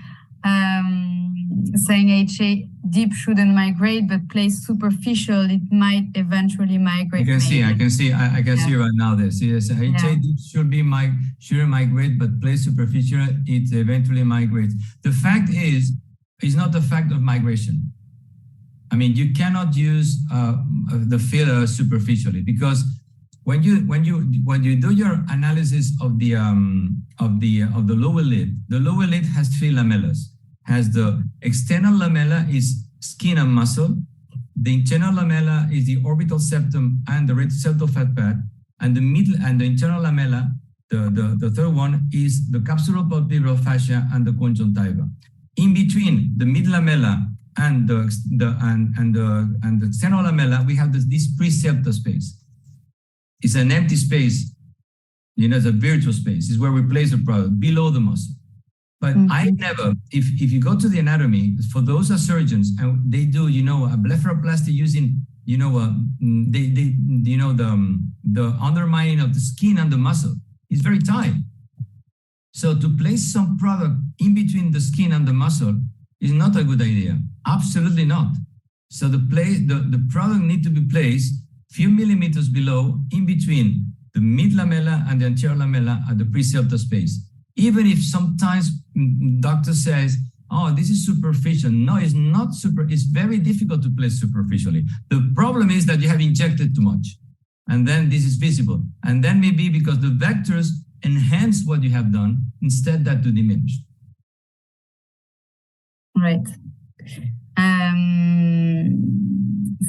saying HA deep shouldn't migrate, but place superficial, it might eventually migrate.
I can see right now this. Yes, HA deep shouldn't migrate, but place superficial, it eventually migrates. The fact is, it's not the fact of migration. I mean, you cannot use the filler superficially, because when you do your analysis of the lower lid, the lower lid has three lamellas. Has the external lamella is skin and muscle, the internal lamella is the orbital septum and the retroseptal fat pad, and the middle and the internal lamella, the third one, is the capsulopalpebral fascia and the conjunctiva. In between the mid lamella and the external lamella, we have this preceptor space. It's an empty space, you know, it's a virtual space. It's where we place the product below the muscle. But I never, if you go to the anatomy, for those surgeons, and they do, you know, a blepharoplasty using, you know, the undermining of the skin and the muscle is very tight. So to place some product in between the skin and the muscle is not a good idea. Absolutely not. So the product need to be placed few millimeters below, in between the mid lamella and the anterior lamella at the preceptor space. Even if sometimes doctor says, oh, this is superficial. No, it's not super. It's very difficult to place superficially. The problem is that you have injected too much, and then this is visible. And then maybe because the vectors enhance what you have done instead that to diminish.
Right.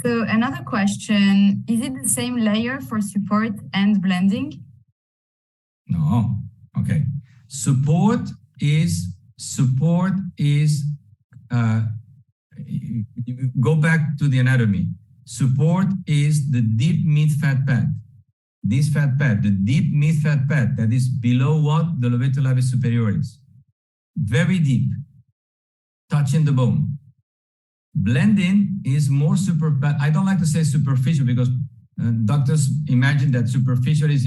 So another question, is it the same layer for support and blending?
No. Okay. Support is go back to the anatomy. Support is the deep mid-fat pad. This fat pad, the deep mid-fat pad that is below what? The lobeto labis superioris. Very deep, touching the bone. Blending is more I don't like to say superficial because doctors imagine that superficial is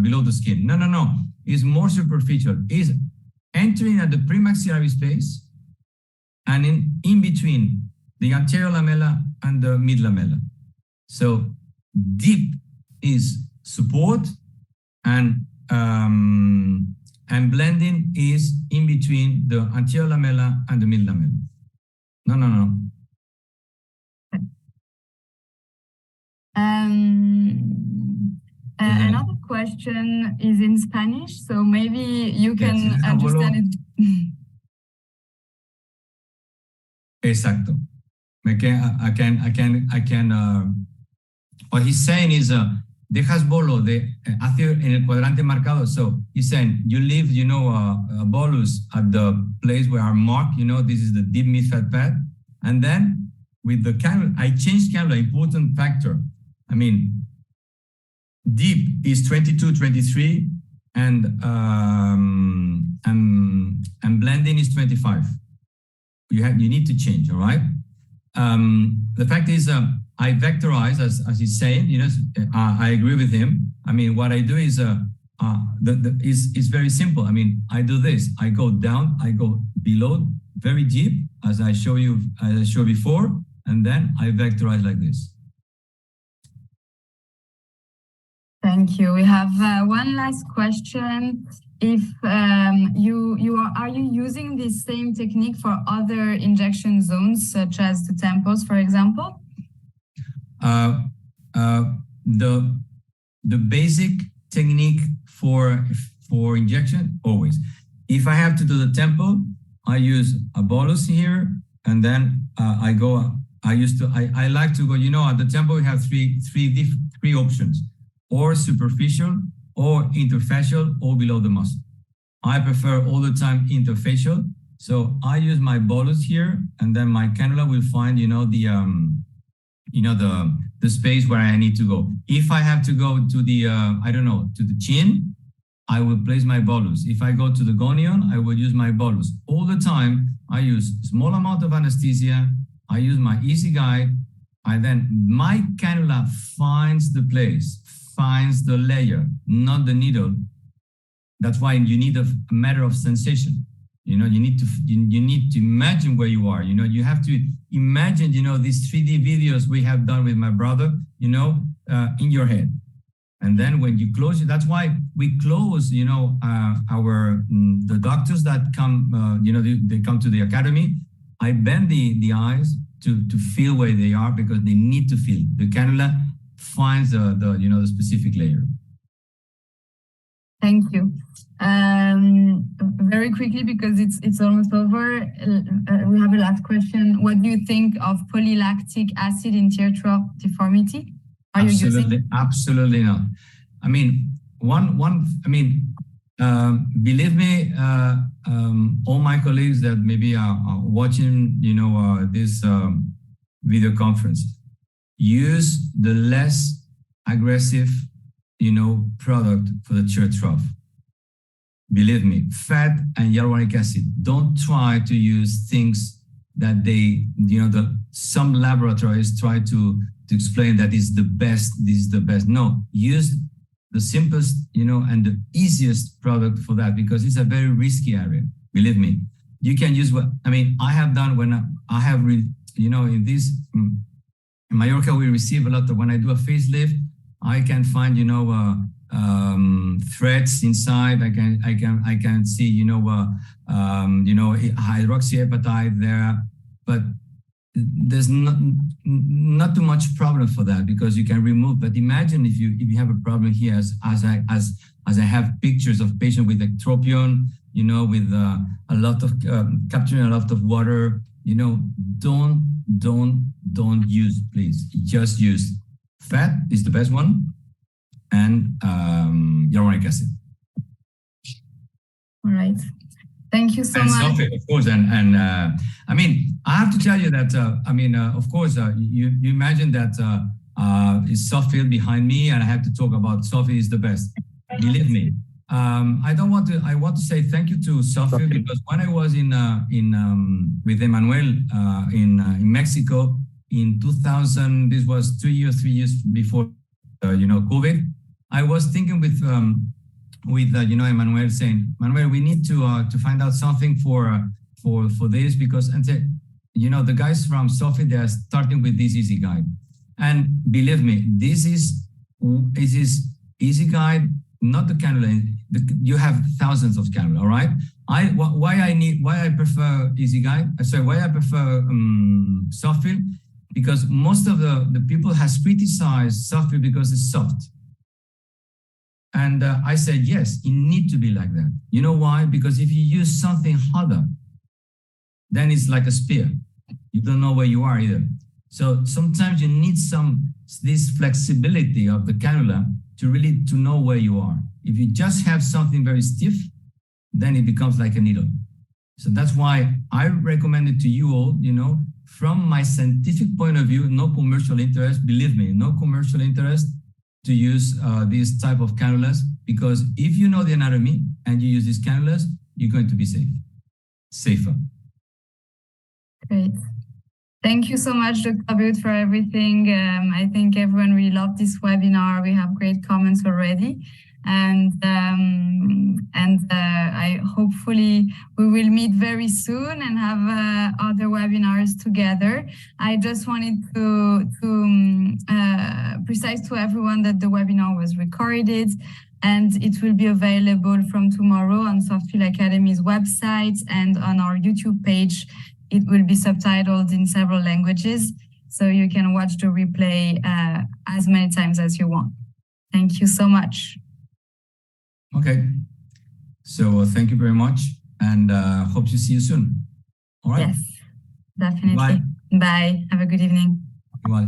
below the skin. No. It's more superficial. It's entering at the premaxillary space and in between the anterior lamella and the mid lamella. So deep is support and blending is in between the anterior lamella and the mid lamella. No.
Another question is in Spanish, so maybe you can understand it.
Exacto. I can. What he's saying is, dejas bolo hacia en el cuadrante marcado. So he's saying you leave, you know, a bolus at the place where I mark. You know, this is the deep mid-fat pad, and then with the cannula, I changed cannula. Important factor. I mean, deep is 22, 23, and blending is 25. You need to change. All right. The fact is, I vectorize as he's saying. You know, I agree with him. I mean, what I do is is very simple. I mean, I do this. I go down. I go below, very deep, as I showed before, and then I vectorize like this.
Thank you. We have one last question. if are you using the same technique for other injection zones, such as the temples, for example?
The basic technique for injection, always. If I have to do the temple, I use a bolus here, and then I like to go, you know, at the temple we have three options, or superficial, or interfacial, or below the muscle. I prefer all the time interfacial. So I use my bolus here, and then my cannula will find, you know, the space where I need to go. If I have to go to the, I don't know, to the chin, I will place my bolus. If I go to the gonion, I will use my bolus. All the time, I use small amount of anesthesia. I use my easy guide. And then my cannula finds the place, finds the layer, not the needle. That's why you need a matter of sensation. You know, you need to imagine where you are. You know, you have to imagine, you know, these 3D videos we have done with my brother, you know, in your head. And then when you close it, that's why we close, you know, the doctors that come, you know, they come to the academy. I bend the eyes to feel where they are, because they need to feel. The cannula finds the you know, the specific layer.
Thank you. Very quickly, because it's almost over, we have a last question. What do you think of polylactic acid in tear trough deformity? Are you using?
Absolutely not. I mean, believe me, all my colleagues that maybe are watching, you know, this video conference, use the less aggressive, you know, product for the tear trough. Believe me, fat and hyaluronic acid. Don't try to use things that they, you know, some laboratories try to explain that is the best, this is the best. No, use the simplest, you know, and the easiest product for that, because it's a very risky area. Believe me, you can use what, I mean, I have done when I have, you know, in Mallorca, we receive a lot of, when I do a facelift, I can find, you know, threads inside. I can see, you know, hydroxyapatite there, but there's not too much problem for that, because you can remove. But imagine if you have a problem here, as I have pictures of patients with ectropion, you know, with a lot of capturing a lot of water, you know, don't use, please. Just use fat is the best one, and hyaluronic acid.
All right. Thank you so much.
SoftFil, of course, and I mean, I have to tell you that of course, you imagine that is SoftFil behind me, and I have to talk about SoftFil is the best. Believe me, I want to say thank you to SoftFil, because when I was with Emmanuel in Mexico in 2000, this was 3 years before you know, COVID. I was thinking with you know, Emmanuel, saying, Manuel, we need to find out something for this, because, and say, you know, the guys from SoftFil, they are starting with this easy guide, and believe me, this is easy guide, not the cannula. You have thousands of cannula, all right? Why I prefer easy guide? Sorry, why I prefer SoftFil? Because most of the people has criticized SoftFil because it's soft. And I said, yes, it needs to be like that. You know why? Because if you use something harder, then it's like a spear. You don't know where you are either. So sometimes you need this flexibility of the cannula to know where you are. If you just have something very stiff, then it becomes like a needle. So that's why I recommend it to you all, you know, from my scientific point of view, no commercial interest, believe me, no commercial interest to use these type of cannulas, because if you know the anatomy and you use these cannulas, you're going to be safer.
Great. Thank you so much, Dr. Beut, for everything. I think everyone really loved this webinar. We have great comments already. I hopefully we will meet very soon and have other webinars together. I just wanted to precise to everyone that the webinar was recorded and it will be available from tomorrow on SoftFil Academy's website and on our YouTube page. It will be subtitled in several languages, so you can watch the replay as many times as you want. Thank you so much.
Okay. So thank you very much, and hope to see you soon. All right.
Yes, definitely.
Bye.
Bye. Have a good evening.
Bye.